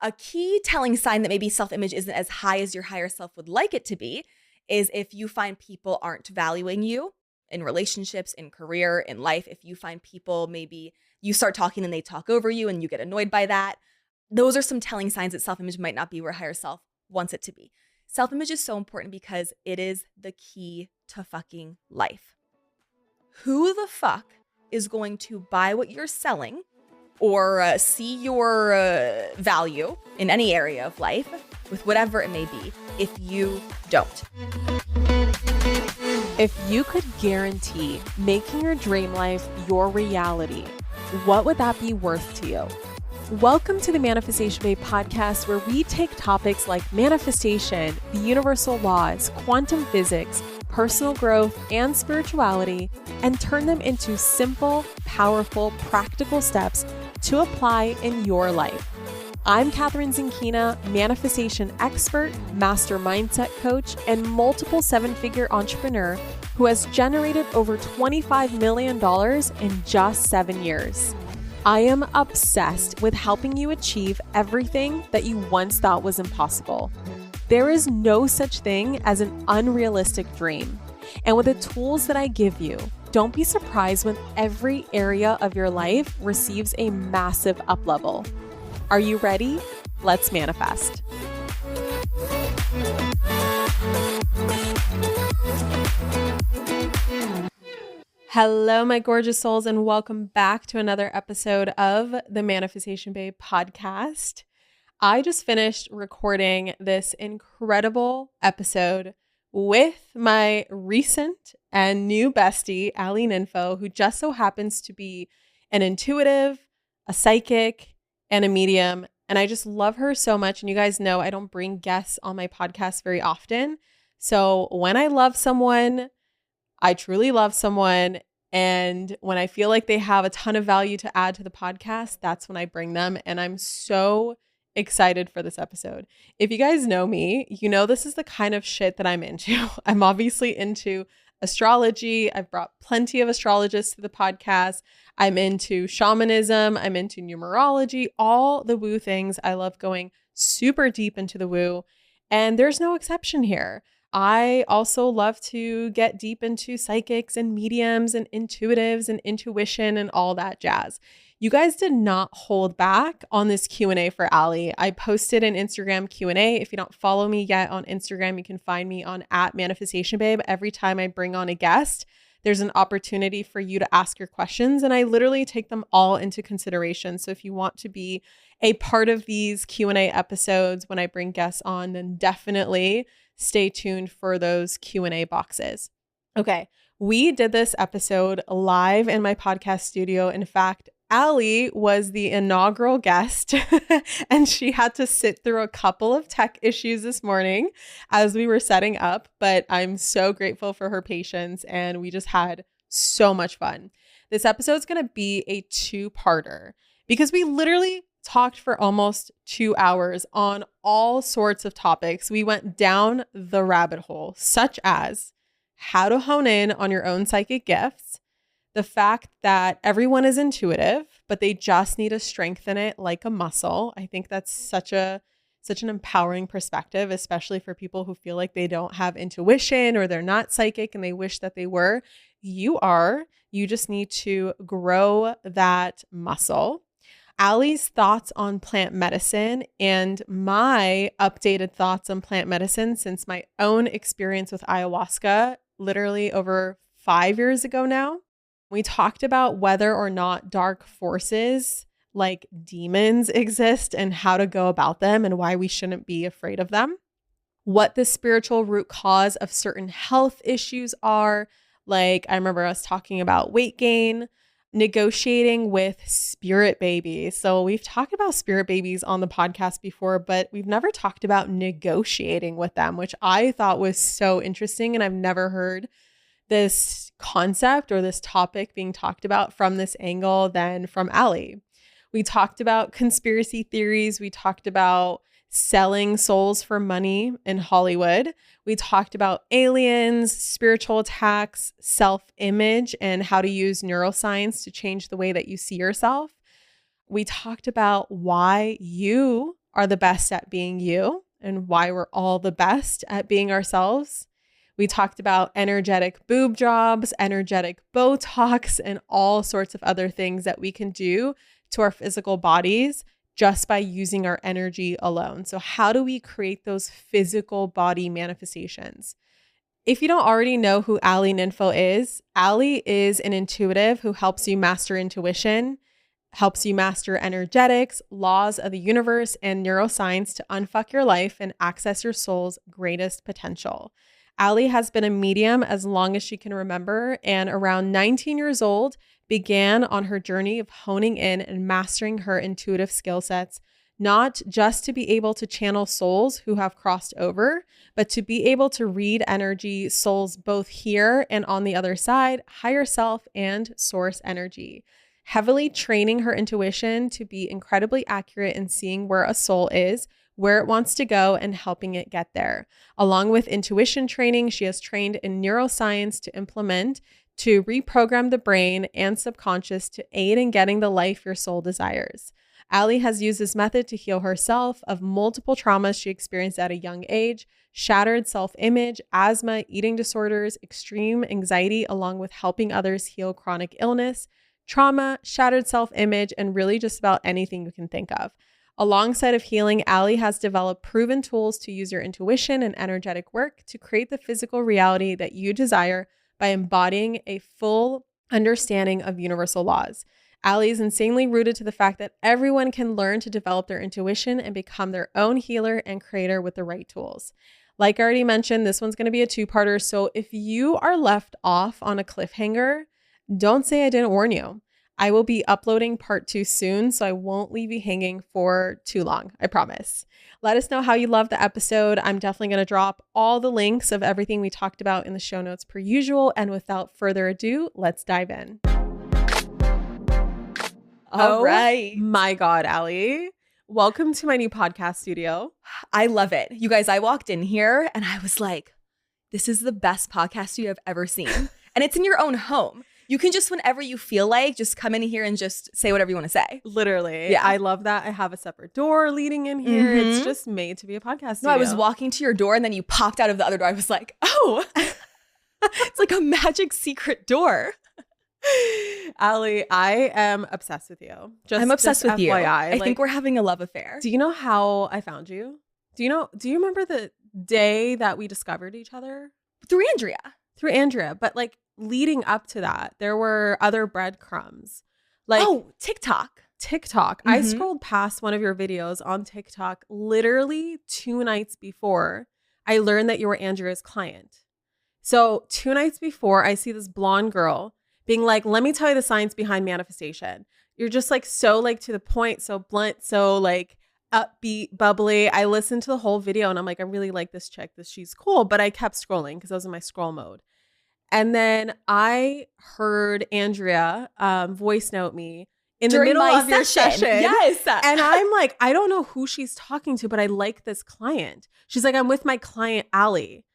A key telling sign that maybe self-image isn't as high as your higher self would like it to be is if you find people aren't valuing you in relationships, in career, in life. If you find people, maybe you start talking and they talk over you and you get annoyed by that. Those are some telling signs that self-image might not be where higher self wants it to be. Self-image is so important because it is the key to fucking life. Who the fuck is going to buy what you're selling or see your value in any area of life with whatever it may be if you don't? If you could guarantee making your dream life your reality, what would that be worth to you? Welcome to the Manifestation Babe podcast, where we take topics like manifestation, the universal laws, quantum physics, personal growth, and spirituality, and turn them into simple, powerful, practical steps to apply in your life. I'm Catherine Zinkina, manifestation expert, master mindset coach, and multiple seven-figure entrepreneur who has generated over $25 million in just 7 years. I am obsessed with helping you achieve everything that you once thought was impossible. There is no such thing as an unrealistic dream. And with the tools that I give you, don't be surprised when every area of your life receives a massive up-level. Are you ready? Let's manifest. Hello, my gorgeous souls, and welcome back to another episode of the Manifestation Babe podcast. I just finished recording this incredible episode with my recent and new bestie, Allie Ninfo, who just so happens to be an intuitive, a psychic, and a medium. And I just love her so much. And you guys know I don't bring guests on my podcast very often. So when I love someone, I truly love someone. And when I feel like they have a ton of value to add to the podcast, that's when I bring them. And I'm so excited for this episode. If you guys know me, you know this is the kind of shit that I'm into. I'm obviously into astrology. I've brought plenty of astrologists to the podcast. I'm into shamanism. I'm into numerology, all the woo things. I love going super deep into the woo. And there's no exception here. I also love to get deep into psychics and mediums and intuitives and intuition and all that jazz. You guys did not hold back on this Q&A for Allie. I posted an Instagram Q&A. If you don't follow me yet on Instagram, you can find me on @manifestationbabe. Every time I bring on a guest, there's an opportunity for you to ask your questions, and I literally take them all into consideration. So if you want to be a part of these Q&A episodes when I bring guests on, then definitely stay tuned for those Q&A boxes. Okay, we did this episode live in my podcast studio. In fact, Allie was the inaugural guest and she had to sit through a couple of tech issues this morning as we were setting up, but I'm so grateful for her patience and we just had so much fun. This episode is going to be a two-parter because we literally talked for almost 2 hours on all sorts of topics. We went down the rabbit hole, such as how to hone in on your own psychic gifts, the fact that everyone is intuitive, but they just need to strengthen it like a muscle. I think that's such an empowering perspective, especially for people who feel like they don't have intuition or they're not psychic and they wish that they were. You are. You just need to grow that muscle. Allie's thoughts on plant medicine and my updated thoughts on plant medicine since my own experience with ayahuasca, literally over 5 years ago now. We talked about whether or not dark forces like demons exist and how to go about them and why we shouldn't be afraid of them. What the spiritual root cause of certain health issues are. Like I remember us talking about weight gain, negotiating with spirit babies. So we've talked about spirit babies on the podcast before, but we've never talked about negotiating with them, which I thought was so interesting. And I've never heard this concept or this topic being talked about from this angle than from Allie. We talked about conspiracy theories. We talked about selling souls for money in Hollywood. We talked about aliens, spiritual attacks, self-image, and how to use neuroscience to change the way that you see yourself. We talked about why you are the best at being you and why we're all the best at being ourselves. We talked about energetic boob jobs, energetic Botox, and all sorts of other things that we can do to our physical bodies just by using our energy alone. So how do we create those physical body manifestations? If you don't already know who Allie Ninfo is, Allie is an intuitive who helps you master intuition, helps you master energetics, laws of the universe, and neuroscience to unfuck your life and access your soul's greatest potential. Allie has been a medium as long as she can remember, and around 19 years old, began on her journey of honing in and mastering her intuitive skill sets, not just to be able to channel souls who have crossed over, but to be able to read energy, souls both here and on the other side, higher self and source energy, heavily training her intuition to be incredibly accurate in seeing where a soul is, where it wants to go, and helping it get there. Along with intuition training, she has trained in neuroscience to implement to reprogram the brain and subconscious to aid in getting the life your soul desires. Allie has used this method to heal herself of multiple traumas she experienced at a young age, shattered self-image, asthma, eating disorders, extreme anxiety, along with helping others heal chronic illness, trauma, shattered self-image, and really just about anything you can think of. Alongside of healing, Allie has developed proven tools to use your intuition and energetic work to create the physical reality that you desire by embodying a full understanding of universal laws. Allie is insanely rooted to the fact that everyone can learn to develop their intuition and become their own healer and creator with the right tools. Like I already mentioned, this one's going to be a two-parter. So if you are left off on a cliffhanger, don't say I didn't warn you. I will be uploading part 2 soon, so I won't leave you hanging for too long, I promise. Let us know how you love the episode. I'm definitely going to drop all the links of everything we talked about in the show notes per usual. And without further ado, let's dive in. All right. My God, Allie. Welcome to my new podcast studio. I love it. You guys, I walked in here and I was like, this is the best podcast studio I've ever seen. And it's in your own home. You can just, whenever you feel like, just come in here and just say whatever you want to say. Literally. Yeah. I love that. I have a separate door leading in here. Mm-hmm. It's just made to be a podcast studio. No, I was walking to your door and then you popped out of the other door. I was like, oh, it's like a magic secret door. Allie, I am obsessed with you. I'm obsessed with FYI. you. I think we're having a love affair. Do you know how I found you? Do you remember the day that we discovered each other? Through Andrea. Through Andrea. But like leading up to that, there were other breadcrumbs. Like TikTok. Mm-hmm. I scrolled past one of your videos on TikTok literally 2 nights before I learned that you were Andrea's client. So 2 nights before, I see this blonde girl being like, let me tell you the science behind manifestation. You're just like so like to the point, so blunt, so like upbeat, bubbly. I listened to the whole video and I'm like, I really like this chick. She's cool. But I kept scrolling because I was in my scroll mode. And then I heard Andrea voice note me in the middle of your session. Yes. And I'm like, I don't know who she's talking to, but I like this client. She's like, I'm with my client, Allie.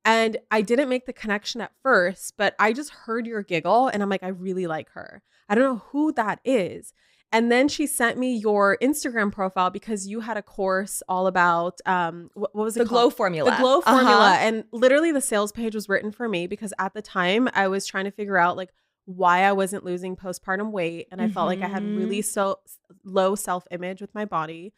And I didn't make the connection at first, but I just heard your giggle and I'm like, I really like her. I don't know who that is. And then she sent me your Instagram profile because you had a course all about, what was it called? The Glow Formula. The Glow Formula. And literally the sales page was written for me because at the time I was trying to figure out like why I wasn't losing postpartum weight. And I felt like I had really so low self-image with my body.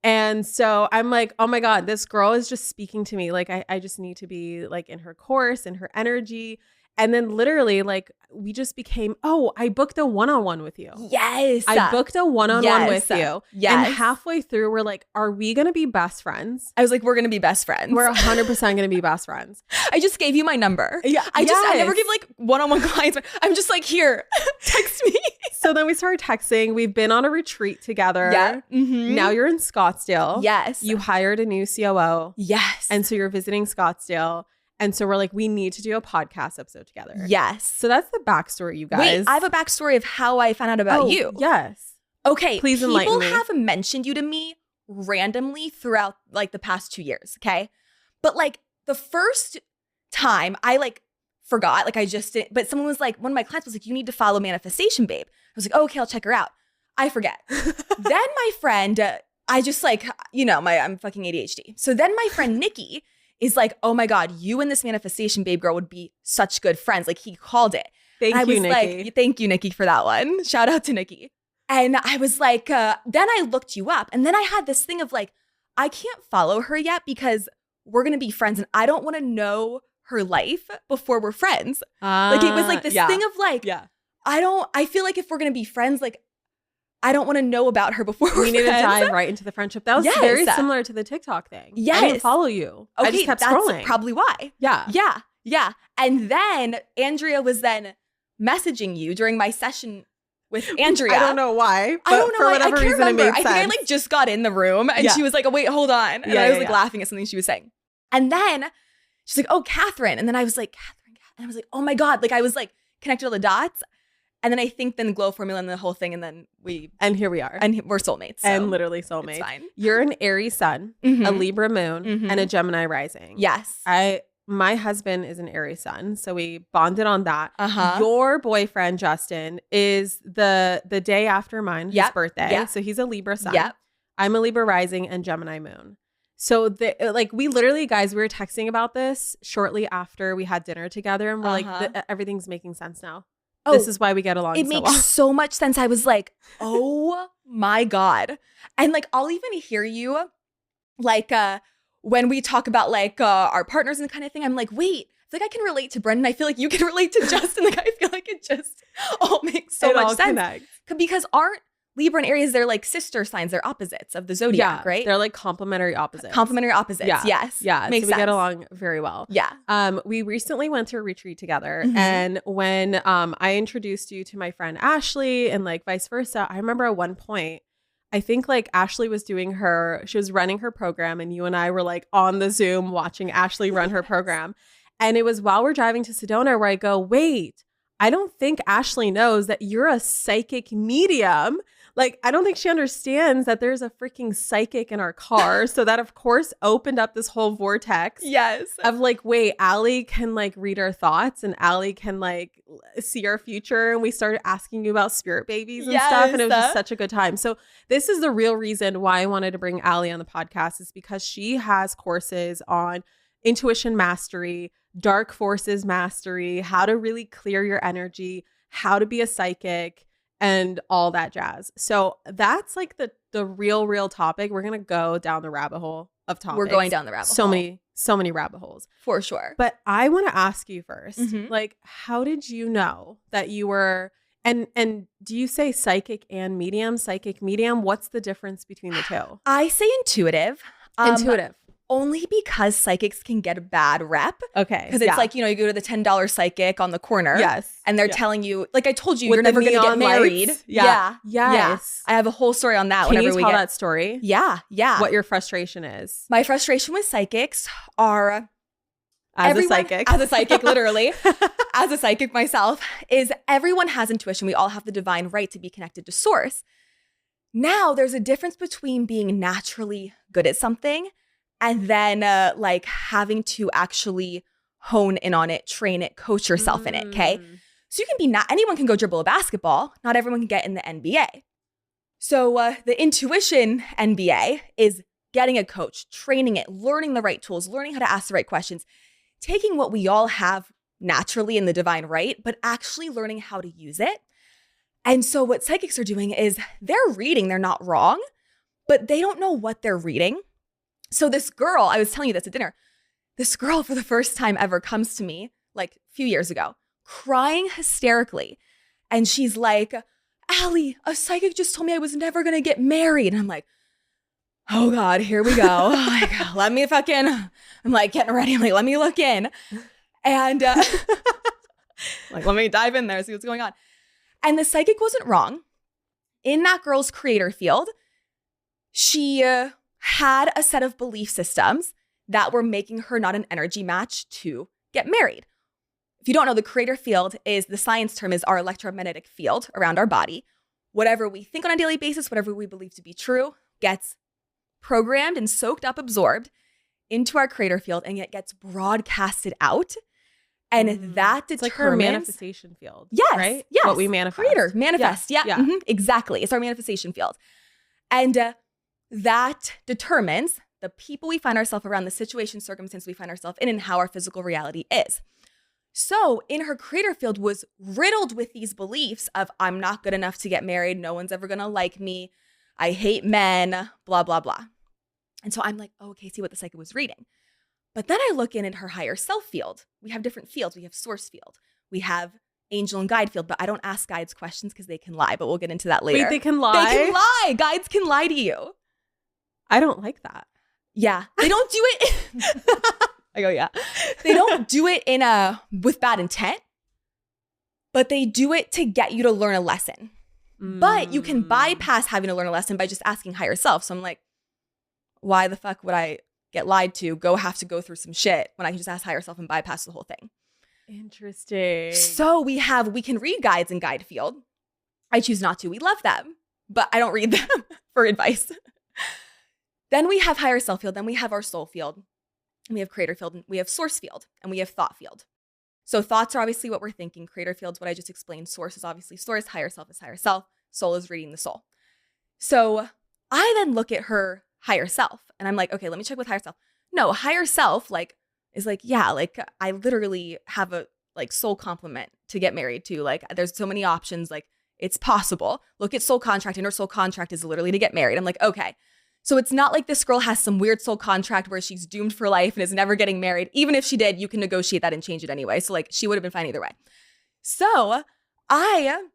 And so I'm like, oh my God, this girl is just speaking to me. Like, I just need to be like in her course and her energy. And then literally like we just became, I booked a one-on-one with you. Yes. I booked a one-on-one with you. Yes. And halfway through, we're like, are we going to be best friends? I was like, we're going to be best friends. We're 100% going to be best friends. I just gave you my number. Yeah. I never give like one-on-one clients. I'm just like, here, text me. So then we started texting. We've been on a retreat together. Yeah. Mm-hmm. Now you're in Scottsdale. Yes. You hired a new COO. Yes. And so you're visiting Scottsdale. And so we're like, we need to do a podcast episode together. Yes. So that's the backstory, you guys. Wait, I have a backstory of how I found out about you. Yes. Okay. Please enlighten me. People have mentioned you to me randomly throughout like the past 2 years. Okay. But like the first time I like forgot, like I just didn't, but someone was like, one of my clients was like, you need to follow Manifestation Babe. I was like, oh, okay, I'll check her out. I forget. Then my friend I just like, I'm fucking ADHD. So then my friend Nikki is like, oh my God, you and this manifestation babe girl would be such good friends. Like he called it. Thank you, Nikki. Like, thank you, Nikki, for that one. Shout out to Nikki. And I was like, then I looked you up. And then I had this thing of like, I can't follow her yet because we're going to be friends and I don't want to know her life before we're friends. Like it was like this thing of like, I feel like if we're going to be friends, like I don't want to know about her before we're friends. We need to dive right into the friendship. That was very similar to the TikTok thing. Yes. I didn't follow you. Okay, I just kept scrolling. That's probably why. Yeah. And then Andrea was then messaging you during my session with Andrea. I don't know why. I don't know. For whatever reason, remember. it made sense. I think I like just got in the room and she was like, oh, wait, hold on. And I was like laughing at something she was saying. And then she's like, oh, Catherine. And then I was like, Catherine. And I was like, oh my God. Like I was like connected all the dots. And then I think then the glow formula and the whole thing. And then and here we are. And we're soulmates. So and literally soulmates. It's fine. You're an Aries sun, a Libra moon, and a Gemini rising. Yes. My husband is an Aries sun, so we bonded on that. Your boyfriend, Justin, is the day after mine, his birthday. So he's a Libra sun. I'm a Libra rising and Gemini moon. So we literally, guys, we were texting about this shortly after we had dinner together, and we're like, everything's making sense now. Oh, this is why we get along so well. It makes so much sense. I was like, oh my God. And like, I'll even hear you like, when we talk about like our partners and kind of thing, I'm like, wait, it's like I can relate to Brendan. I feel like you can relate to Justin. Like I feel like it just all makes so much sense. Connects. Because aren't Libra and Aries, they're like sister signs, they're opposites of the zodiac, right? They're like complementary opposites. Yes. Yeah. Makes so we get along very well. Yeah. We recently went to a retreat together. And when I introduced you to my friend Ashley and like vice versa, I remember at one point, I think like Ashley was she was running her program and you and I were like on the Zoom watching Ashley run her program. And it was while we're driving to Sedona where I go, wait, I don't think Ashley knows that you're a psychic medium. Like, I don't think she understands that there's a freaking psychic in our car. So that, of course, opened up this whole vortex. Yes. Of like, wait, Allie can like read our thoughts and Allie can like see our future. And we started asking you about spirit babies and stuff. And it was just such a good time. So this is the real reason why I wanted to bring Allie on the podcast is because she has courses on intuition mastery, dark forces mastery, how to really clear your energy, how to be a psychic, and all that jazz. So that's like the real topic. We're going to go down the rabbit hole of topics. We're going down the rabbit hole. So many rabbit holes. For sure. But I want to ask you first, like, how did you know that you were, and do you say psychic and medium, psychic medium? What's the difference between the two? I say intuitive. Intuitive. Only because psychics can get a bad rep. Okay. Because it's like, you go to the $10 psychic on the corner. Yes. And they're telling you, like I told you, with you're never going to get married. Lights. Yeah. Yes. I have a whole story on that. Can you tell that story? Yeah. What your frustration is? My frustration with psychics are... As a psychic, literally, as a psychic myself, is everyone has intuition. We all have the divine right to be connected to source. Now, there's a difference between being naturally good at something and then like having to actually hone in on it, train it, coach yourself in it, okay? So you can be anyone can go dribble a basketball. Not everyone can get in the NBA. So the intuition NBA is getting a coach, training it, learning the right tools, learning how to ask the right questions, taking what we all have naturally in the divine right, but actually learning how to use it. And so what psychics are doing is they're reading, they're not wrong, but they don't know what they're reading. So this girl, I was telling you this at dinner, this girl for the first time ever comes to me like a few years ago, crying hysterically. And she's like, Allie, a psychic just told me I was never going to get married. And I'm like, oh God, here we go. Like, let me I'm like getting ready. I'm like, let me look in. And like, let me dive in there, see what's going on. And the psychic wasn't wrong. In that girl's creator field, she had a set of belief systems that were making her not an energy match to get married. If you don't know, the creator field is, the science term is our electromagnetic field around our body. Whatever we think on a daily basis, whatever we believe to be true, gets programmed and soaked up, absorbed into our creator field, and it gets broadcasted out. And that determines... It's like her manifestation field. Yes. Right? Yes. What we manifest. Creator. Manifest. Yeah. Exactly. It's our manifestation field. And that determines the people we find ourselves around, the situation, circumstance we find ourselves in, and how our physical reality is. So in her creator field was riddled with these beliefs of, I'm not good enough to get married. No one's ever going to like me. I hate men, blah, blah, blah. And so I'm like, oh, okay, see what the psychic was reading. But then I look in at her higher self field. We have different fields. We have source field. We have angel and guide field, but I don't ask guides questions because they can lie, but we'll get into that later. Wait, they can lie? They can lie. Guides can lie to you. I don't like that. Yeah. They don't do it. I go, yeah. They don't do it with bad intent, but they do it to get you to learn a lesson. But you can bypass having to learn a lesson by just asking higher self. So I'm like, why the fuck would I get lied to, have to go through some shit when I can just ask higher self and bypass the whole thing? Interesting. So we can read guides in guide field. I choose not to. We love them, but I don't read them for advice. Then we have higher self field. Then we have our soul field. And we have creator field. And we have source field. And we have thought field. So thoughts are obviously what we're thinking. Creator field's what I just explained. Source is obviously source. Higher self is higher self. Soul is reading the soul. So I then look at her higher self and I'm like, okay, let me check with higher self. No, higher self is like, yeah, like I literally have a soul complement to get married to. Like there's so many options. Like it's possible. Look at soul contract and her soul contract is literally to get married. I'm like, okay. So it's not like this girl has some weird soul contract where she's doomed for life and is never getting married. Even if she did, you can negotiate that and change it anyway. So she would have been fine either way. So I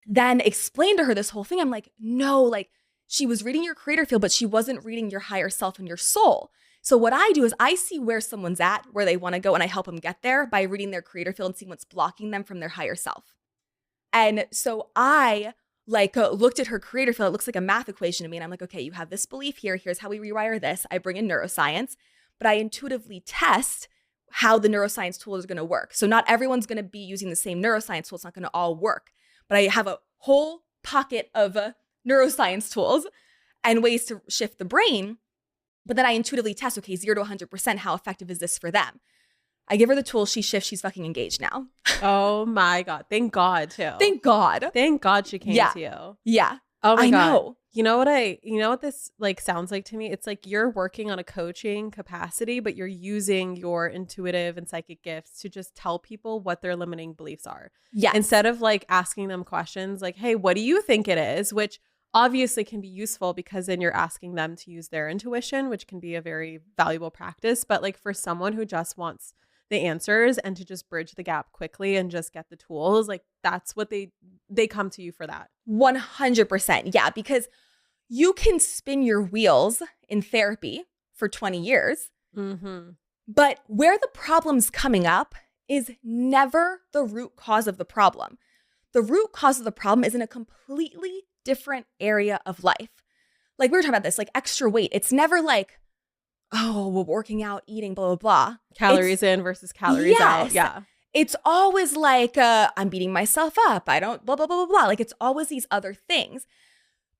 then explained to her this whole thing. I'm like, no, she was reading your creator field, but she wasn't reading your higher self and your soul. So what I do is I see where someone's at, where they want to go, and I help them get there by reading their creator field and seeing what's blocking them from their higher self. And so I looked at her creator field. It looks like a math equation to me. And I'm like, okay, you have this belief here. Here's how we rewire this. I bring in neuroscience, but I intuitively test how the neuroscience tool is going to work. So not everyone's going to be using the same neuroscience tool. It's not going to all work. But I have a whole pocket of neuroscience tools and ways to shift the brain. But then I intuitively test, okay, 0 to 100%, how effective is this for them? I give her the tool, she shifts, she's fucking engaged now. Oh my God. Thank God too. Thank God. Thank God she came to you. Yeah. Oh my God. Know. You know what this sounds like to me? It's like you're working on a coaching capacity, but you're using your intuitive and psychic gifts to just tell people what their limiting beliefs are. Yeah. Instead of asking them questions like, hey, what do you think it is? Which obviously can be useful because then you're asking them to use their intuition, which can be a very valuable practice. But for someone who just wants the answers and to just bridge the gap quickly and just get the tools, that's what they come to you for that. 100%. Yeah, because you can spin your wheels in therapy for 20 years, but where the problem's coming up is never the root cause of the problem. The root cause of the problem is in a completely different area of life. We were talking about this, extra weight. It's never oh, well, working out, eating, blah, blah, blah. Calories in versus calories out. Yeah. It's always I'm beating myself up. I don't, blah, blah, blah, blah, blah. It's always these other things.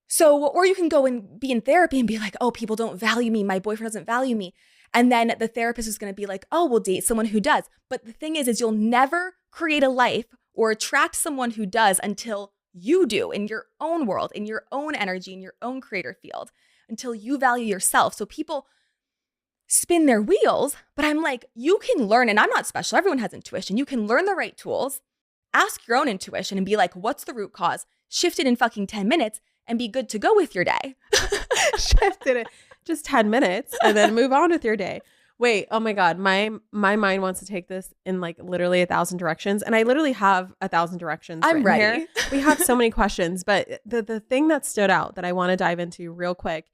So, or you can go and be in therapy and be like, oh, people don't value me. My boyfriend doesn't value me. And then the therapist is going to be like, oh, we'll date someone who does. But the thing is you'll never create a life or attract someone who does until you do in your own world, in your own energy, in your own creator field, until you value yourself. So people spin their wheels, but I'm like, you can learn, and I'm not special. Everyone has intuition. You can learn the right tools, ask your own intuition and be like, what's the root cause? Shift it in fucking 10 minutes and be good to go with your day. Shifted it just 10 minutes and then move on with your day. Wait, oh my God. My mind wants to take this in literally 1,000 directions. And I literally have 1,000 directions. I'm ready. Here. We have so many questions, but the thing that stood out that I want to dive into real quick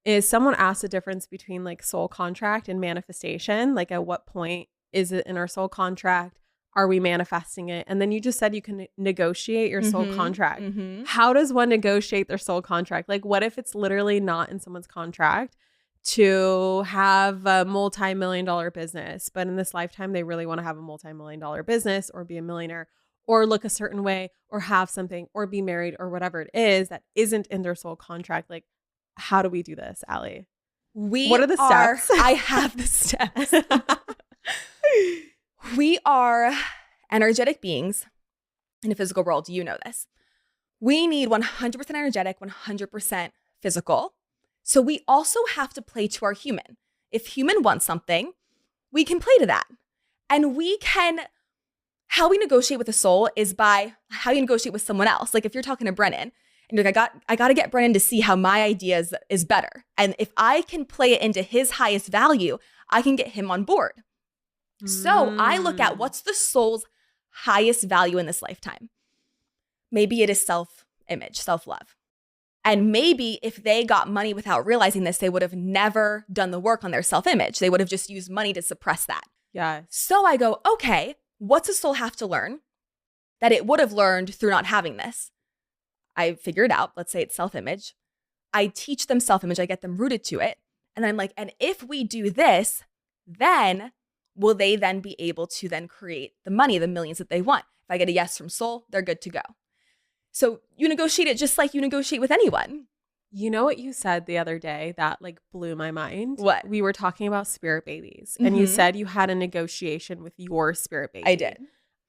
is someone asked the difference between soul contract and manifestation. At what point is it in our soul contract? Are we manifesting it? And then you just said you can negotiate your soul contract. How does one negotiate their soul contract? What if it's literally not in someone's contract to have a multi-million-dollar business, but in this lifetime, they really want to have a multi-million-dollar business or be a millionaire or look a certain way or have something or be married or whatever it is that isn't in their soul contract? How do we do this, Allie? What are the steps? I have the steps. We are energetic beings in a physical world. You know this. We need 100% energetic, 100% physical So we also have to play to our human. If human wants something, we can play to that. And how we negotiate with a soul is by how you negotiate with someone else. Like if you're talking to Brennan and you're like, I got to get Brennan to see how my idea is better. And if I can play it into his highest value, I can get him on board. So I look at what's the soul's highest value in this lifetime. Maybe it is self-image, self-love. And maybe if they got money without realizing this, they would have never done the work on their self-image. They would have just used money to suppress that. Yeah. So I go, okay, what's a soul have to learn that it would have learned through not having this? I figure it out. Let's say it's self-image. I teach them self-image. I get them rooted to it. And I'm like, and if we do this, then will they then be able to then create the money, the millions that they want? If I get a yes from soul, they're good to go. So you negotiate it just like you negotiate with anyone. You know what you said the other day that like blew my mind? What? We were talking about spirit babies and you said you had a negotiation with your spirit baby. I did.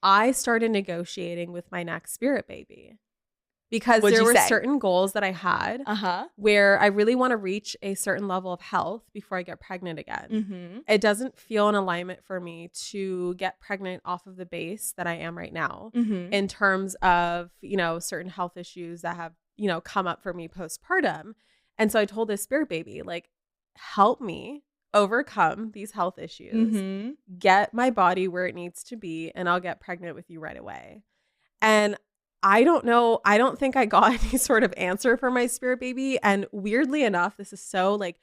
I started negotiating with my next spirit baby because What'd there you were say? certain goals that I had where I really want to reach a certain level of health before I get pregnant again. It doesn't feel in alignment for me to get pregnant off of the base that I am right now in terms of, you know, certain health issues that have, you know, come up for me postpartum. And so I told this spirit baby, like, help me overcome these health issues, get my body where it needs to be, and I'll get pregnant with you right away. And I don't know. I don't think I got any sort of answer for my spirit baby. And weirdly enough, this is so like,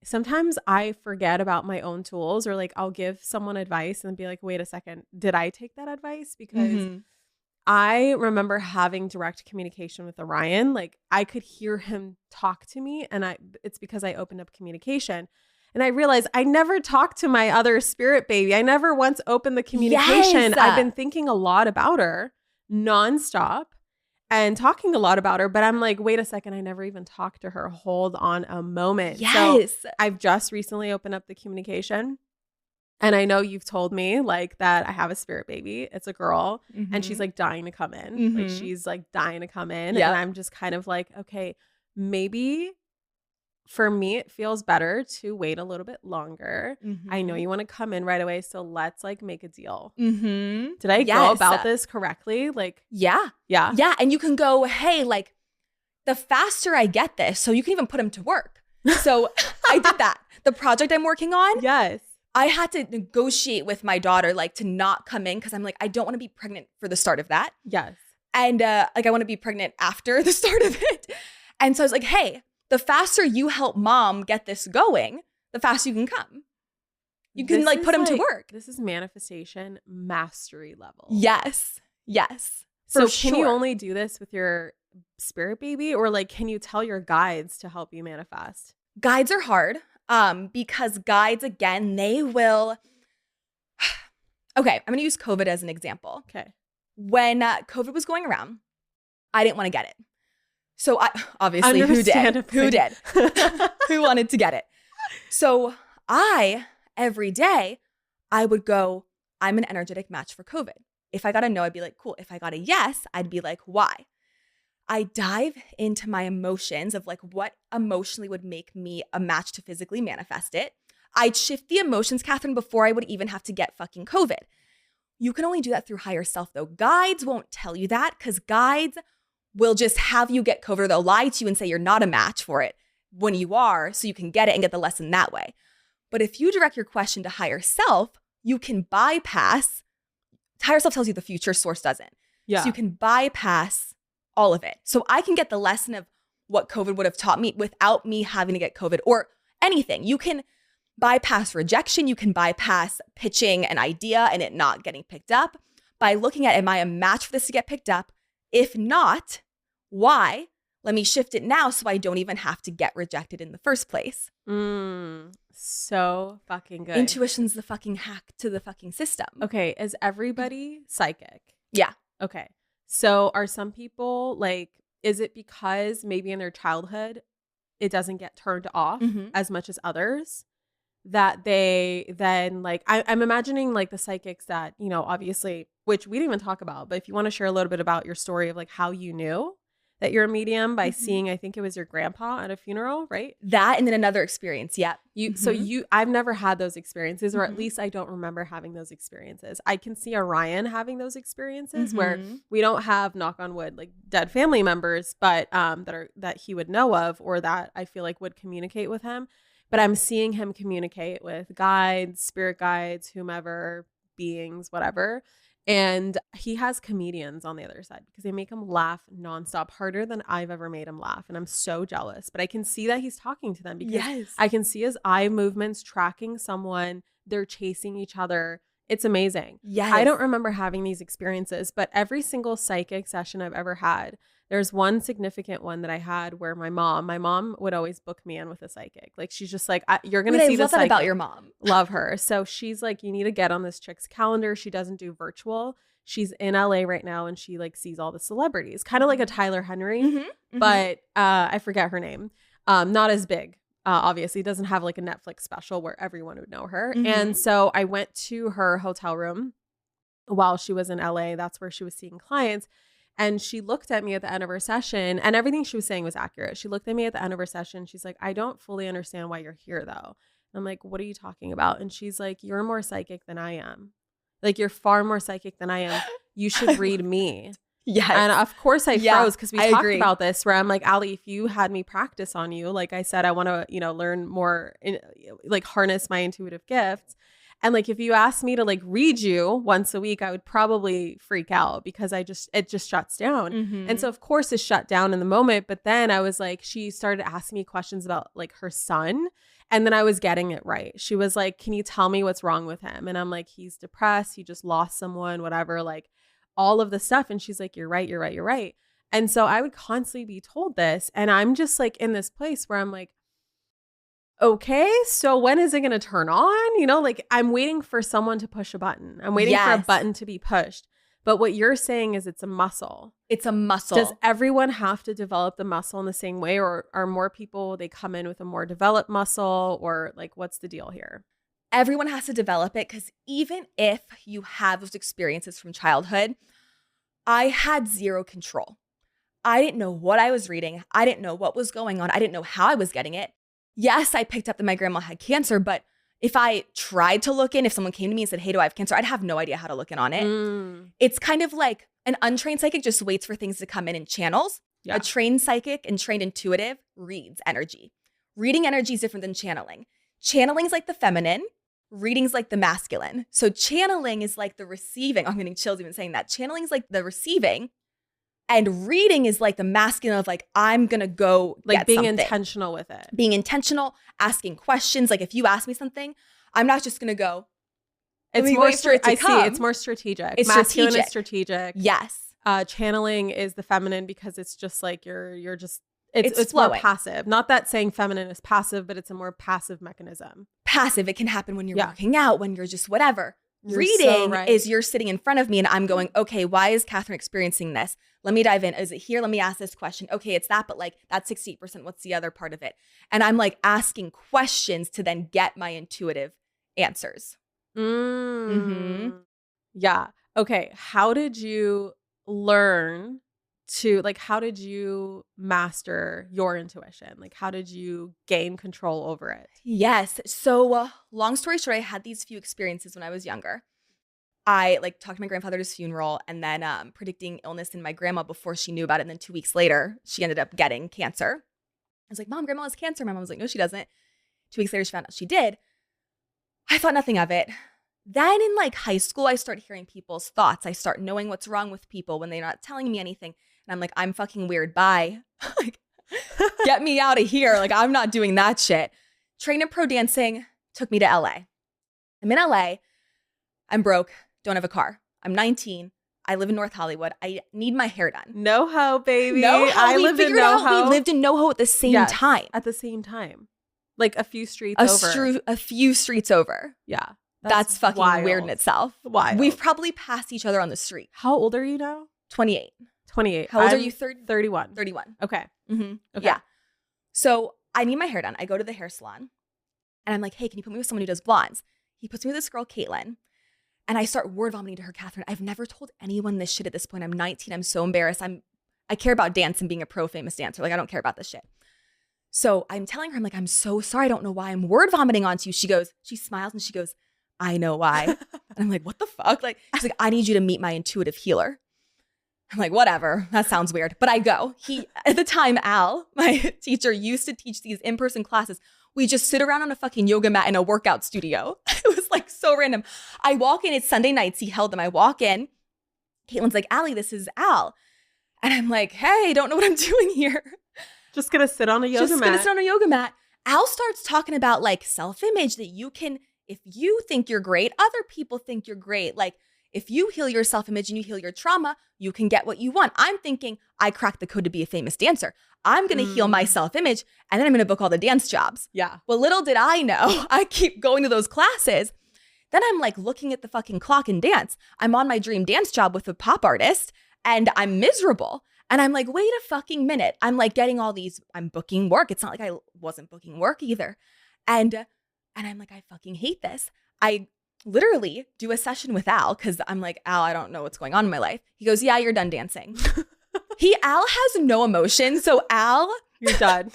sometimes I forget about my own tools, or like I'll give someone advice and be like, wait a second, did I take that advice? Because I remember having direct communication with Orion. Like I could hear him talk to me, and it's because I opened up communication. And I realized I never talked to my other spirit baby. I never once opened the communication. Yes. I've been thinking a lot about her nonstop and talking a lot about her, but I'm like, wait a second, I never even talked to her. Hold on a moment. Yes. So I've just recently opened up the communication. And I know you've told me like that I have a spirit baby. It's a girl and she's like dying to come in. Like she's like dying to come in. Yep. And I'm just kind of like, okay, maybe for me, it feels better to wait a little bit longer. I know you want to come in right away. So let's like make a deal. Did I go about this correctly? Like, yeah. And you can go, hey, like the faster I get this, so you can even put him to work. So I did that. The project I'm working on. Yes. I had to negotiate with my daughter, like to not come in because I'm like, I don't want to be pregnant for the start of that. Yes. And like I want to be pregnant after the start of it. And so I was like, hey, the faster you help mom get this going, the faster you can come. You can like put him to work. This is manifestation mastery level. Yes. So can you only do this with your spirit baby, or like can you tell your guides to help you manifest? Guides are hard because guides, again, they will. Okay, I'm going to use COVID as an example. Okay. When COVID was going around, I didn't want to get it. So I obviously, who did? Who wanted to get it? So every day, I would go, I'm an energetic match for COVID. If I got a no, I'd be like, cool. If I got a yes, I'd be like, why? I dive into my emotions of like what emotionally would make me a match to physically manifest it. I'd shift the emotions, Catherine, before I would even have to get fucking COVID. You can only do that through higher self though. Guides won't tell you that because guides will just have you get COVID. They'll lie to you and say you're not a match for it when you are, so you can get it and get the lesson that way. But if you direct your question to higher self, you can bypass. Higher self tells you the future, source doesn't. Yeah. So you can bypass all of it. So I can get the lesson of what COVID would have taught me without me having to get COVID or anything. You can bypass rejection. You can bypass pitching an idea and it not getting picked up by looking at, am I a match for this to get picked up? If not, why? Let me shift it now so I don't even have to get rejected in the first place. So fucking good. Intuition's the fucking hack to the fucking system. Okay, is everybody psychic? Yeah. Okay. So are some people like, is it because maybe in their childhood it doesn't get turned off as much as others that they then like, I'm imagining like the psychics that, you know, obviously, which we didn't even talk about, but if you want to share a little bit about your story of like how you knew that you're a medium by seeing, I think it was your grandpa at a funeral, right? That and then another experience. Yeah. So I've never had those experiences, or at least I don't remember having those experiences. I can see Orion having those experiences where we don't have, knock on wood, like dead family members, but that he would know of, or that I feel like would communicate with him. But I'm seeing him communicate with guides, spirit guides, whomever, beings, whatever. And he has comedians on the other side because they make him laugh nonstop, harder than I've ever made him laugh. And I'm so jealous. But I can see that he's talking to them because I can see his eye movements tracking someone. They're chasing each other. It's amazing. Yes. I don't remember having these experiences, but every single psychic session I've ever had, there's one significant one that I had where my mom would always book me in with a psychic. Like, she's just like, you're going to see this. I love that about your mom. Love her. So she's like, you need to get on this chick's calendar. She doesn't do virtual. She's in LA right now, and she like sees all the celebrities, kind of like a Tyler Henry, but I forget her name. Not as big. Obviously doesn't have like a Netflix special where everyone would know her. And so I went to her hotel room while she was in LA. That's where she was seeing clients. And she looked at me at the end of her session, and everything she was saying was accurate. She looked at me at the end of her session. She's like, I don't fully understand why you're here though. And I'm like, what are you talking about? And she's like, you're more psychic than I am. Like, you're far more psychic than I am. You should read me. Yes. And of course I froze because we talked about this, where I'm like, Allie, if you had me practice on you, like I said, I want to, learn more, like harness my intuitive gifts. And like, if you asked me to like read you once a week, I would probably freak out because it just shuts down. And so of course it shut down in the moment. But then I was like, she started asking me questions about like her son. And then I was getting it right. She was like, can you tell me what's wrong with him? And I'm like, he's depressed. He just lost someone, whatever, like all of the stuff. And she's like, you're right, you're right, you're right. And so I would constantly be told this. And I'm just like in this place where I'm like, okay, so when is it going to turn on? Like I'm waiting for someone to push a button. I'm waiting for a button to be pushed. But what you're saying is it's a muscle. It's a muscle. Does everyone have to develop the muscle in the same way? Or are more people, they come in with a more developed muscle? Or like, what's the deal here? Everyone has to develop it, because even if you have those experiences from childhood, I had zero control. I didn't know what I was reading. I didn't know what was going on. I didn't know how I was getting it. Yes, I picked up that my grandma had cancer, but if I tried to look in, if someone came to me and said, hey, do I have cancer? I'd have no idea how to look in on it. It's kind of like an untrained psychic just waits for things to come in channels. Yeah. A trained psychic and trained intuitive reads energy. Reading energy is different than channeling. Channeling is like the feminine. Reading's like the masculine. So channeling is like the receiving. I'm getting chills even saying that. Channeling is like the receiving. And reading is like the masculine of like, I'm going to go like get being something. Intentional with it. Being intentional, asking questions. Like if you ask me something, I'm not just going to go. It's more it's more strategic. It's masculine is strategic. Yes. Channeling is the feminine because it's just like you're just it's more passive. Not that saying feminine is passive, but it's a more passive mechanism. Passive. It can happen when you're working out, when you're just whatever. Reading is you're sitting in front of me and I'm going, okay, why is Catherine experiencing this? Let me dive in. Is it here? Let me ask this question. Okay, it's that, but like that's 68%. What's the other part of it? And I'm like asking questions to then get my intuitive answers. Yeah. Okay. How did you learn how did you master your intuition? Like, how did you gain control over it? Yes. So long story short, I had these few experiences when I was younger. I talked to my grandfather at his funeral and then predicting illness in my grandma before she knew about it. And then 2 weeks later, she ended up getting cancer. I was like, Mom, grandma has cancer. My mom was like, no, she doesn't. 2 weeks later, she found out she did. I thought nothing of it. Then in high school, I start hearing people's thoughts. I start knowing what's wrong with people when they're not telling me anything. And I'm like, I'm fucking weird. Bye. Get me out of here. I'm not doing that shit. Trained in pro dancing, took me to LA. I'm in LA. I'm broke. Don't have a car. I'm 19. I live in North Hollywood. I need my hair done. NoHo, baby. NoHo. I lived in NoHo. We lived in NoHo at the same time. At the same time. A few streets over. A few streets over. Yeah. That's fucking wild. Weird in itself. Wild. We've probably passed each other on the street. How old are you now? 28. 28. How old are you? 31. 31. Okay. Mm-hmm. Okay. Yeah. So I need my hair done. I go to the hair salon and I'm like, hey, can you put me with someone who does blondes? He puts me with this girl, Caitlin. And I start word vomiting to her, Catherine. I've never told anyone this shit at this point. I'm 19. I'm so embarrassed. I'm I care about dance and being a pro famous dancer. Like, I don't care about this shit. So I'm telling her, I'm like, I'm so sorry. I don't know why I'm word vomiting onto you. She smiles and she goes, I know why. And I'm like, what the fuck? Like, she's like, I need you to meet my intuitive healer. I'm like, whatever. That sounds weird. But I go. At the time, Al, my teacher, used to teach these in-person classes. We just sit around on a fucking yoga mat in a workout studio. It was like so random. I walk in, it's Sunday nights. He held them. I walk in. Caitlin's like, Allie, this is Al. And I'm like, hey, don't know what I'm doing here. Just gonna sit on a yoga mat. Just gonna sit on a yoga mat. Al starts talking about like self-image, that you can, if you think you're great, other people think you're great. Like, if you heal your self-image and you heal your trauma, you can get what you want. I'm thinking, I cracked the code to be a famous dancer. I'm going to heal my self-image and then I'm going to book all the dance jobs. Yeah. Well, little did I know, I keep going to those classes. Then I'm like looking at the fucking clock and dance. I'm on my dream dance job with a pop artist and I'm miserable. And I'm like, wait a fucking minute. I'm like getting all these, I'm booking work. It's not like I wasn't booking work either. And I'm like, I fucking hate this. I literally do a session with Al because I'm like, Al, I don't know what's going on in my life. He goes, yeah, you're done dancing. Al has no emotion. So you're done.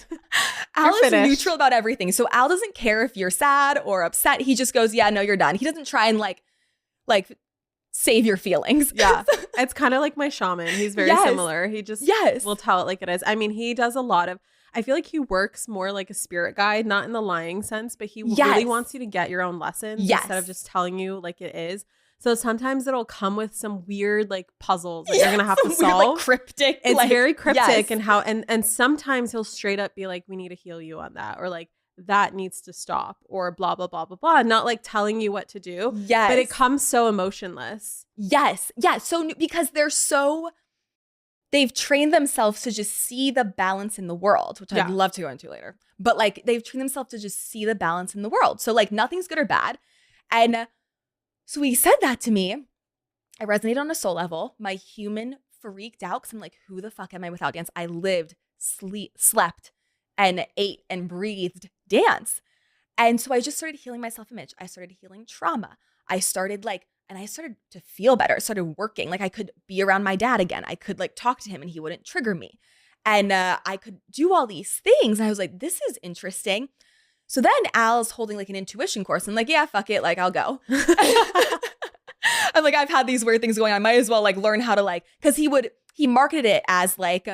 Al is neutral about everything. So Al doesn't care if you're sad or upset. He just goes, yeah, no, you're done. He doesn't try and like save your feelings. Yeah. It's kind of like my shaman. He's very similar. He just will tell it like it is. I mean, he does a lot of, I feel like he works more like a spirit guide, not in the lying sense, but he really wants you to get your own lessons instead of just telling you like it is. So sometimes it'll come with some weird like puzzles that you're going to have to solve. Weird, like, cryptic. It's very cryptic and sometimes he'll straight up be like, we need to heal you on that. Or like, that needs to stop or blah, blah, blah, blah, blah. Not like telling you what to do. Yes. But it comes so emotionless. Yes. Yeah. So because they've trained themselves to just see the balance in the world, which I'd love to go into later. But like they've trained themselves to just see the balance in the world. So like nothing's good or bad. And so he said that to me. I resonated on a soul level. My human freaked out because I'm like, who the fuck am I without dance? I lived, slept, and ate and breathed dance. And so I just started healing my self-image. I started healing trauma. I started to feel better. I started working. Like I could be around my dad again. I could like talk to him and he wouldn't trigger me. And I could do all these things. And I was like, this is interesting. So then Al's holding like an intuition course. I'm like, yeah, fuck it. Like I'll go. I'm like, I've had these weird things going on. I might as well like learn how to like, because he marketed it as like,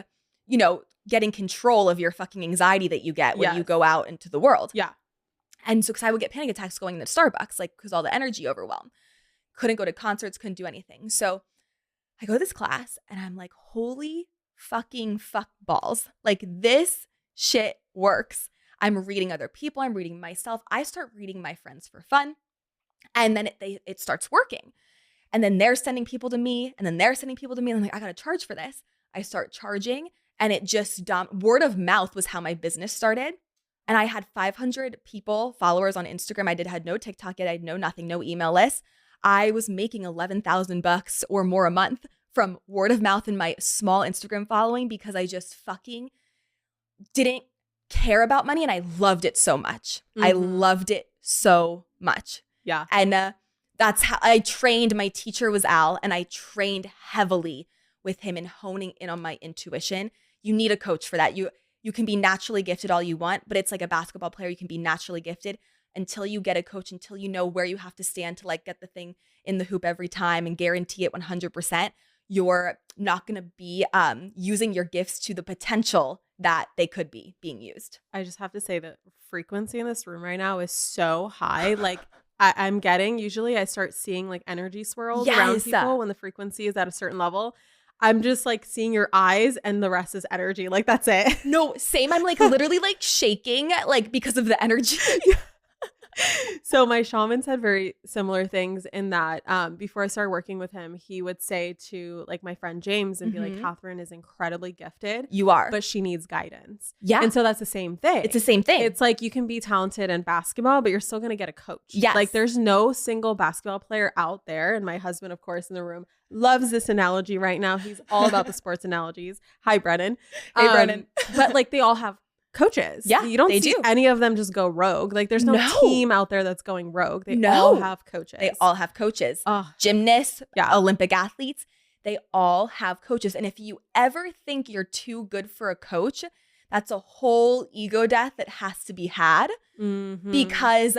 you know, getting control of your fucking anxiety that you get when you go out into the world. Yeah. And so, because I would get panic attacks going into Starbucks, like, because all the energy overwhelm. Couldn't go to concerts, couldn't do anything. So I go to this class and I'm like, holy fucking fuck balls. Like, this shit works. I'm reading other people. I'm reading myself. I start reading my friends for fun. And then it starts working. And then they're sending people to me. And then they're sending people to me. And I'm like, I got to charge for this. I start charging. And it just, word of mouth was how my business started. And I had 500 followers on Instagram. I had no TikTok yet. I had nothing, no email list. I was making $11,000 or more a month from word of mouth in my small Instagram following because I just fucking didn't care about money. And I loved it so much. I loved it so much. Yeah. And that's how I trained. My teacher was Al, and I trained heavily with him in honing in on my intuition. You need a coach for that. You can be naturally gifted all you want, but it's like a basketball player. You can be naturally gifted until you get a coach, until you know where you have to stand to like get the thing in the hoop every time and guarantee it 100%. You're not going to be using your gifts to the potential that they could be being used. I just have to say that frequency in this room right now is so high. Like I'm getting, usually I start seeing like energy swirls around people when the frequency is at a certain level. I'm just like seeing your eyes and the rest is energy. Like that's it. No, same. I'm like literally like shaking like because of the energy. So my shaman said very similar things in that before I started working with him, he would say to like my friend James and be like, Catherine is incredibly gifted. You are. But she needs guidance. Yeah. And so that's the same thing. It's the same thing. It's like you can be talented in basketball, but you're still going to get a coach. Yes. Like there's no single basketball player out there. And my husband, of course, in the room loves this analogy right now. He's all about the sports analogies. Hi, Brennan. Hey, Brennan. But like they all have coaches. Yeah, you don't see any of them just go rogue. Like there's no team out there that's going rogue. They all have coaches. They all have coaches. Gymnasts, Olympic athletes. they all have coaches. And if you ever think you're too good for a coach, that's a whole ego death that has to be had, because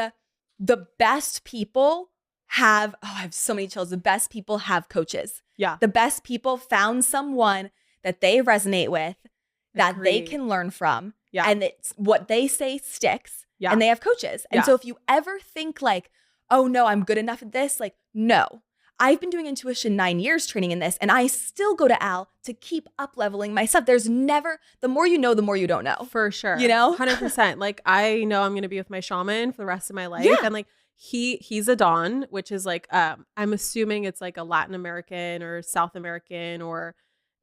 the best people have, I have so many chills. The best people have coaches. Yeah. The best people found someone that they resonate with, that they Agreed. can learn from. Yeah. And it's what they say sticks. Yeah. And they have coaches. And so if you ever think like, oh no, I'm good enough at this, like, no. I've been doing intuition 9 years training in this, and I still go to Al to keep up leveling myself. There's never, the more you know, the more you don't know. For sure. You know? 100%. Like, I know I'm going to be with my shaman for the rest of my life. Yeah. And like, he's a Don, which is like, I'm assuming it's like a Latin American or South American, or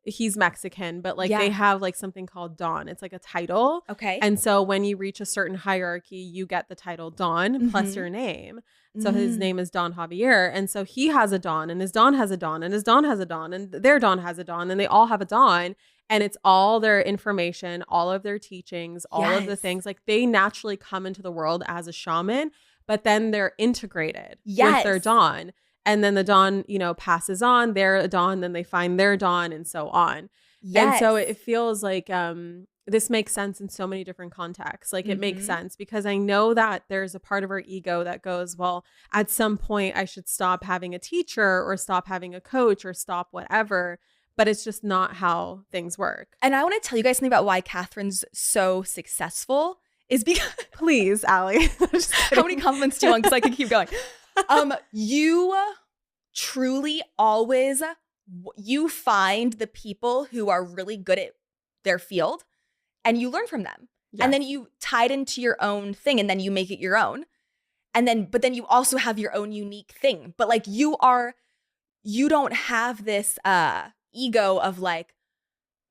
he's Mexican, but like they have like something called Don. It's like a title. Okay. And so when you reach a certain hierarchy, you get the title Don plus your name. So his name is Don Javier. And so he has a Don, and his Don has a Don, and his Don has a Don, and their Don has a Don, and they all have a Don. And it's all their information, all of their teachings, all of the things. Like, they naturally come into the world as a shaman, but then they're integrated with their Don. And then the Don, you know, passes on, they're a Don, then they find their Don, and so on. And so it feels like this makes sense in so many different contexts. Like, it makes sense because I know that there's a part of our ego that goes, well, at some point I should stop having a teacher or stop having a coach or stop whatever. But it's just not how things work. And I want to tell you guys something about why Catherine's so successful is because please, Allie. How many compliments do you want? Because I can keep going. You truly always, you find the people who are really good at their field and you learn from them. Yes. And then you tie it into your own thing, and then you make it your own. And then, but then you also have your own unique thing. But like, you don't have this ego of like,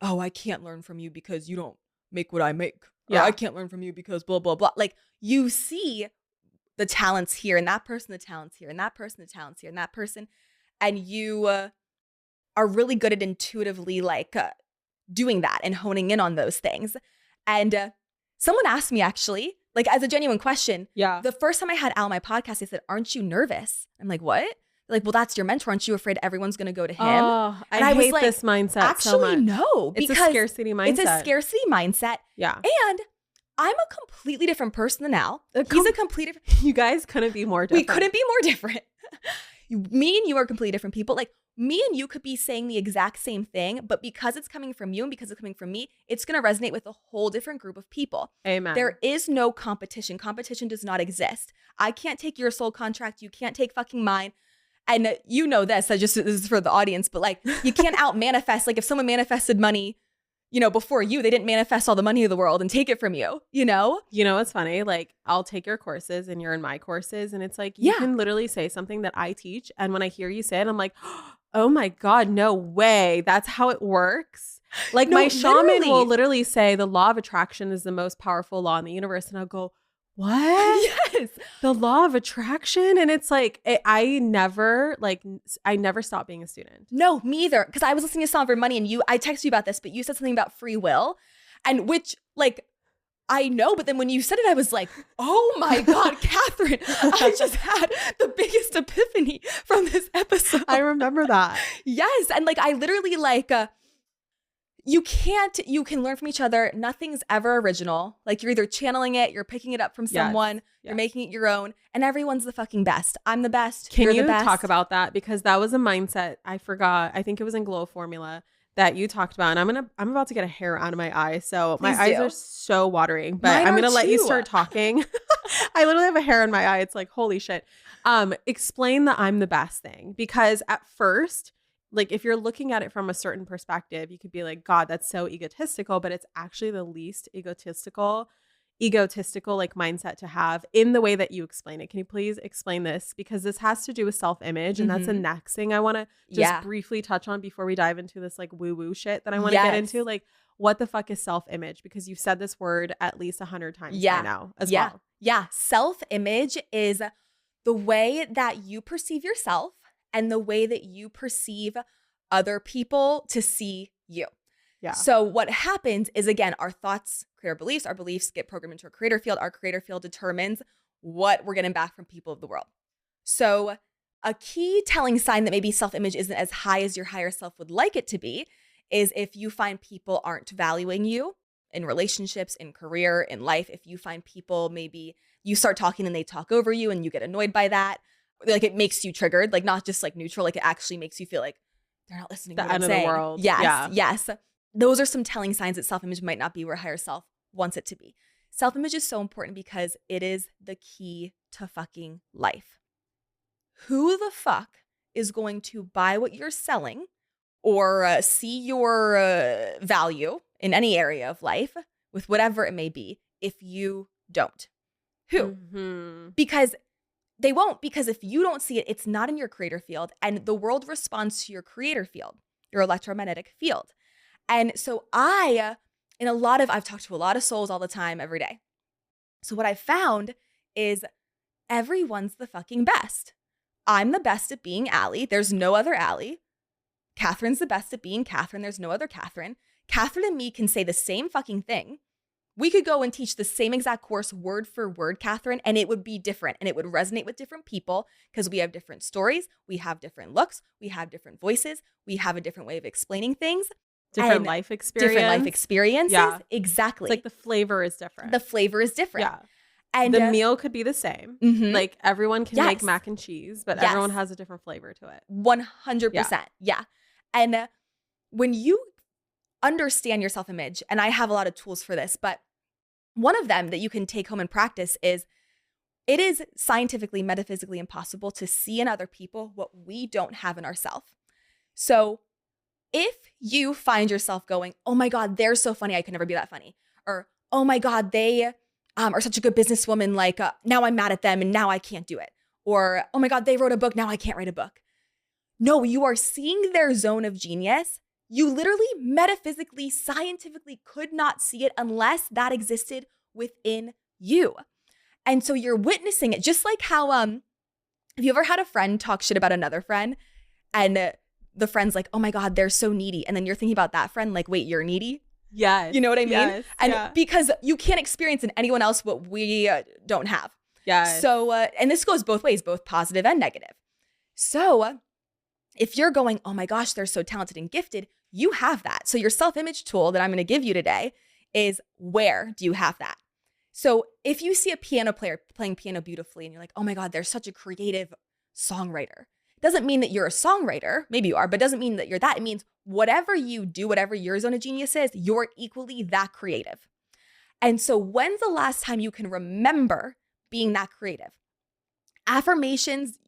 oh, I can't learn from you because you don't make what I make. Or I can't learn from you because blah, blah, blah. Like, you see the talents here, and that person, the talents here, and that person, the talents here, and that person. And you are really good at intuitively like doing that and honing in on those things. And someone asked me, actually, like, as a genuine question, the first time I had Al on my podcast, they said, aren't you nervous? I'm like, what? They're like, well, that's your mentor. Aren't you afraid everyone's going to go to him? Oh, I hate like, this mindset so much. Actually, no. It's a scarcity mindset. It's a scarcity mindset. Yeah. And I'm a completely different person than Al. He's a completely different. You guys couldn't be more different. We couldn't be more different. Me and you are completely different people. Like, me and you could be saying the exact same thing, but because it's coming from you and because it's coming from me, it's going to resonate with a whole different group of people. Amen. There is no competition. Competition does not exist. I can't take your soul contract. You can't take fucking mine. And you know this, this is for the audience, but like, you can't out manifest. Like, if someone manifested money, you know, before you, they didn't manifest all the money of the world and take it from you, you know? You know, it's funny. Like, I'll take your courses and you're in my courses, and it's like, you can literally say something that I teach. And when I hear you say it, I'm like, oh my God, no way. That's how it works. Like, no, my shaman will literally say the law of attraction is the most powerful law in the universe. And I'll go, what? Yes. The law of attraction. And it's like, I never stopped being a student. No, me either. Because I was listening to Song for Money, and I texted you about this, but you said something about free will, and which, like, I know, but then when you said it, I was like, oh my God, Catherine, I just had the biggest epiphany from this episode. I remember that. Yes. And like, I literally like, you can learn from each other. Nothing's ever original. Like, you're either channeling it, you're picking it up from someone, you're making it your own, and everyone's the fucking best. I'm the best. Can you the best. talk about that? Because that was a mindset I forgot. I think it was in Glow Formula that you talked about. And I'm about to get a hair out of my eye. So my eyes are so watering, but I'm going to let you start talking. I literally have a hair in my eye. It's like, holy shit. Explain the I'm the best thing, because at first, like, if you're looking at it from a certain perspective, you could be like, God, that's so egotistical, but it's actually the least egotistical like mindset to have in the way that you explain it. Can you please explain this? Because this has to do with self-image, and that's the next thing I want to just briefly touch on before we dive into this like woo-woo shit that I want to get into. Like, what the fuck is self-image? Because you've said this word at least 100 times by now as well. Yeah. Self-image is the way that you perceive yourself and the way that you perceive other people to see you. Yeah. So what happens is, again, our thoughts create our beliefs get programmed into our creator field. Our creator field determines what we're getting back from people of the world. So A key telling sign that maybe self-image isn't as high as your higher self would like it to be is if you find people aren't valuing you in relationships, in career, in life. If you find people, maybe you start talking and they talk over you and you get annoyed by that. Like it makes you triggered, like not just like neutral, like it actually makes you feel like they're not listening to The what end I'm of the saying. world. Yes, Yeah. yes. Those are some telling signs that self-image might not be where higher self wants it to be. Self-image is so important because it is the key to fucking life. Who the fuck is going to buy what you're selling or see your value in any area of life with whatever it may be if you don't? Who? Mm-hmm. Because they won't, because if you don't see it, it's not in your creator field, and the world responds to your creator field, your electromagnetic field. And so I've talked to a lot of souls all the time, every day. So what I found is everyone's the fucking best. I'm the best at being Allie. There's no other Allie. Catherine's the best at being Catherine. There's no other Catherine. Catherine and me can say the same fucking thing. We could go and teach the same exact course word for word, Catherine, and it would be different and it would resonate with different people because we have different stories, we have different looks, we have different voices, we have a different way of explaining things. Different life experience. Different life experiences. Yeah. Exactly. It's like the flavor is different. The flavor is different. Yeah. And the meal could be the same. Mm-hmm. Like everyone can Yes. make mac and cheese, but Yes. everyone has a different flavor to it. 100%. Yeah. And when you understand your self-image, and I have a lot of tools for this, but one of them that you can take home and practice is it is scientifically, metaphysically impossible to see in other people what we don't have in ourselves. So if you find yourself going, oh my God, they're so funny, I could never be that funny. Or, oh my God, they are such a good businesswoman, like now I'm mad at them and now I can't do it. Or, oh my God, they wrote a book, now I can't write a book. No, you are seeing their zone of genius. You literally, metaphysically, scientifically could not see it unless that existed within you. And so you're witnessing it, just like how, have you ever had a friend talk shit about another friend and the friend's like, oh my God, they're so needy. And then you're thinking about that friend like, wait, you're needy? Yes. You know what I mean? Yes, And because you can't experience in anyone else what we don't have. Yes. So, and this goes both ways, both positive and negative. So if you're going, oh my gosh, they're so talented and gifted, you have that. So your self-image tool that I'm going to give you today is, where do you have that? So if you see a piano player playing piano beautifully and you're like, oh my God, they're such a creative songwriter. It doesn't mean that you're a songwriter. Maybe you are, but it doesn't mean that you're that. It means whatever you do, whatever your zone of genius is, you're equally that creative. And so when's the last time you can remember being that creative? Affirmations,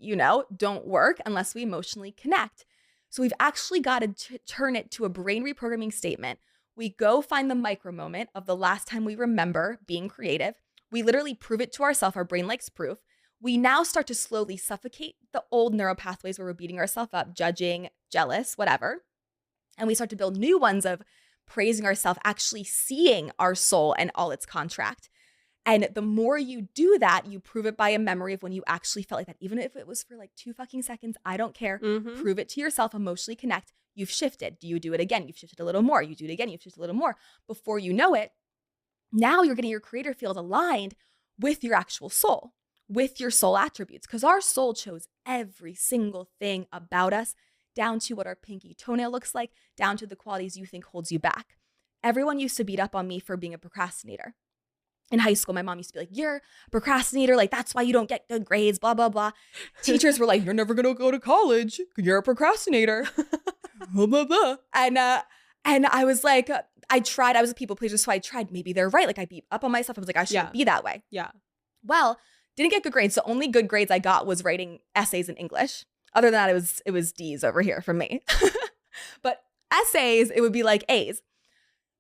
don't work unless we emotionally connect. So we've actually got to turn it to a brain reprogramming statement. We go find the micro moment of the last time we remember being creative. We literally prove it to ourselves. Our brain likes proof. We now start to slowly suffocate the old neural pathways where we're beating ourselves up, judging, jealous, whatever. And we start to build new ones of praising ourselves, actually seeing our soul and all its contract. And the more you do that, you prove it by a memory of when you actually felt like that. Even if it was for like 2 fucking seconds, I don't care. Mm-hmm. Prove it to yourself, emotionally connect. You've shifted. Do you do it again? You've shifted a little more. You do it again. You've shifted a little more. Before you know it, now you're getting your creator field aligned with your actual soul, with your soul attributes. Because our soul chose every single thing about us, down to what our pinky toenail looks like, down to the qualities you think holds you back. Everyone used to beat up on me for being a procrastinator. In high school, my mom used to be like, you're a procrastinator. Like, that's why you don't get good grades, blah, blah, blah. Teachers were like, you're never going to go to college. You're a procrastinator. Blah, blah, blah. And I was like, I was a people pleaser. So I tried, maybe they're right. Like I beat up on myself. I was like, I shouldn't be that way. Yeah. Well, didn't get good grades. The only good grades I got was writing essays in English. Other than that, it was D's over here from me. But essays, it would be like A's.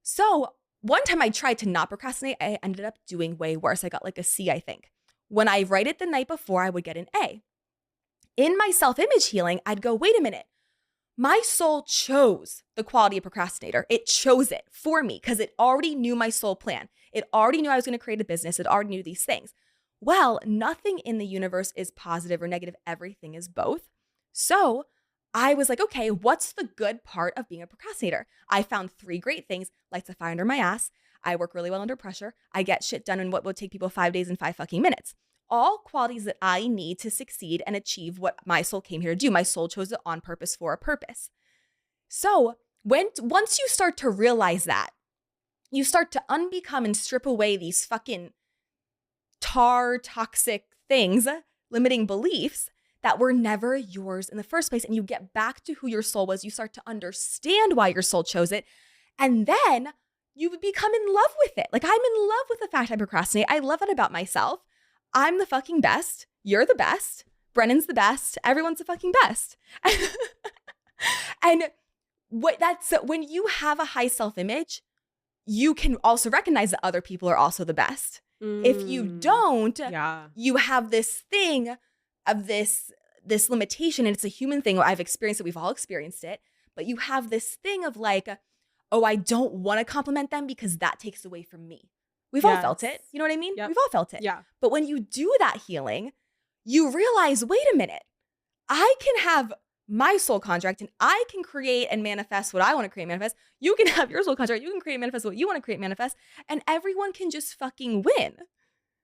So one time I tried to not procrastinate, I ended up doing way worse. I got like a C, I think. When I write it the night before, I would get an A. In my self-image healing, I'd go, wait a minute. My soul chose the quality of procrastinator. It chose it for me because it already knew my soul plan. It already knew I was going to create a business. It already knew these things. Well, nothing in the universe is positive or negative. Everything is both. So I was like, okay, what's the good part of being a procrastinator? I found 3 great things. Lights a fire under my ass. I work really well under pressure. I get shit done in what would take people 5 days and 5 fucking minutes. all qualities that I need to succeed and achieve what my soul came here to do. My soul chose it on purpose for a purpose. So once you start to realize that, you start to unbecome and strip away these fucking toxic things, limiting beliefs that were never yours in the first place. And you get back to who your soul was. You start to understand why your soul chose it. And then you become in love with it. Like, I'm in love with the fact I procrastinate. I love it about myself. I'm the fucking best. You're the best. Brennan's the best. Everyone's the fucking best. And when you have a high self-image, you can also recognize that other people are also the best. If you don't, you have this thing of this limitation, and it's a human thing. I've experienced it. We've all experienced it. But you have this thing of like, oh, I don't want to compliment them because that takes away from me. We've all felt it. You know what I mean? Yep. We've all felt it. Yeah. But when you do that healing, you realize, wait a minute, I can have my soul contract and I can create and manifest what I want to create and manifest. You can have your soul contract. You can create and manifest what you want to create and manifest. And everyone can just fucking win.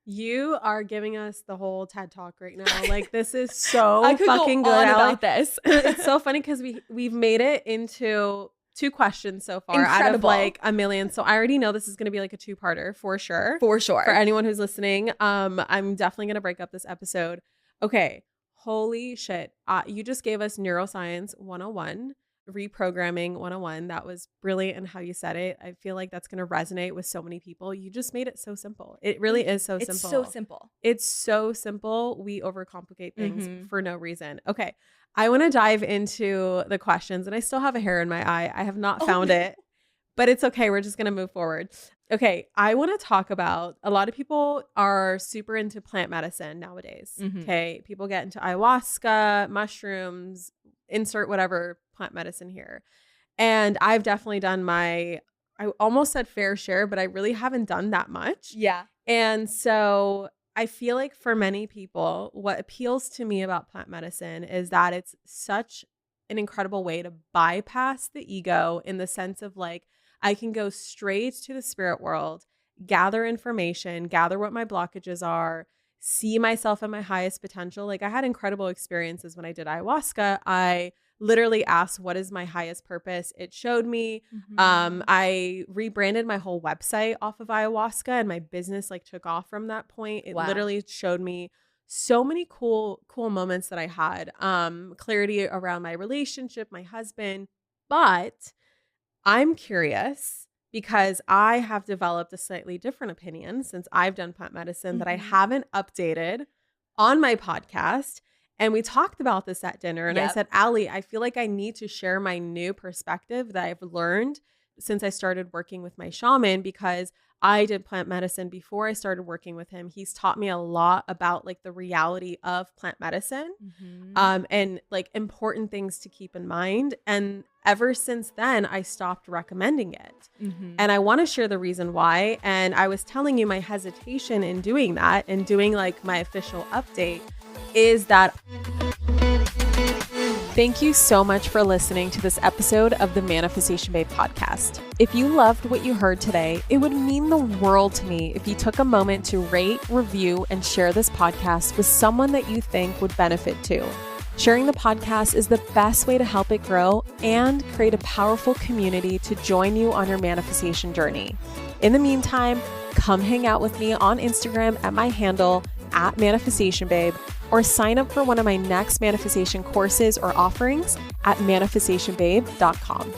You are giving us the whole TED Talk right now. Like, this is so I could fucking go good, on Allie. about this. It's so funny because we've made it into 2 questions so far out of like a million. So I already know this is going to be like a 2-parter for sure. For sure. For anyone who's listening, I'm definitely going to break up this episode. Okay. Holy shit. You just gave us neuroscience 101, reprogramming 101. That was brilliant in how you said it. I feel like that's going to resonate with so many people. You just made it so simple. It really is so simple. It's so simple. It's so simple. We overcomplicate things for no reason. Okay. I want to dive into the questions, and I still have a hair in my eye. I have not found it, but it's okay. We're just going to move forward. Okay. I want to talk about, a lot of people are super into plant medicine nowadays. Okay. People get into ayahuasca, mushrooms, insert whatever plant medicine here. And I've definitely done I almost said fair share, but I really haven't done that much. Yeah. And so I feel like for many people, what appeals to me about plant medicine is that it's such an incredible way to bypass the ego, in the sense of like, I can go straight to the spirit world, gather information, gather what my blockages are, see myself at my highest potential. Like, I had incredible experiences when I did ayahuasca. I literally asked, what is my highest purpose? It showed me. I rebranded my whole website off of ayahuasca, and my business like took off from that point. It literally showed me so many cool moments that I had, clarity around my relationship, my husband. But I'm curious, because I have developed a slightly different opinion since I've done plant medicine that I haven't updated on my podcast. And we talked about this at dinner, and I said, Allie, I feel like I need to share my new perspective that I've learned since I started working with my shaman, because I did plant medicine before I started working with him. He's taught me a lot about like the reality of plant medicine, and like important things to keep in mind. And ever since then, I stopped recommending it. And I want to share the reason why. And I was telling you my hesitation in doing that and doing like my official update is that. Thank you so much for listening to this episode of the Manifestation Babe podcast. If you loved what you heard today, it would mean the world to me if you took a moment to rate, review, and share this podcast with someone that you think would benefit too. Sharing the podcast is the best way to help it grow and create a powerful community to join you on your manifestation journey. In the meantime, come hang out with me on Instagram at my handle @manifestationbabe, or sign up for one of my next manifestation courses or offerings at manifestationbabe.com.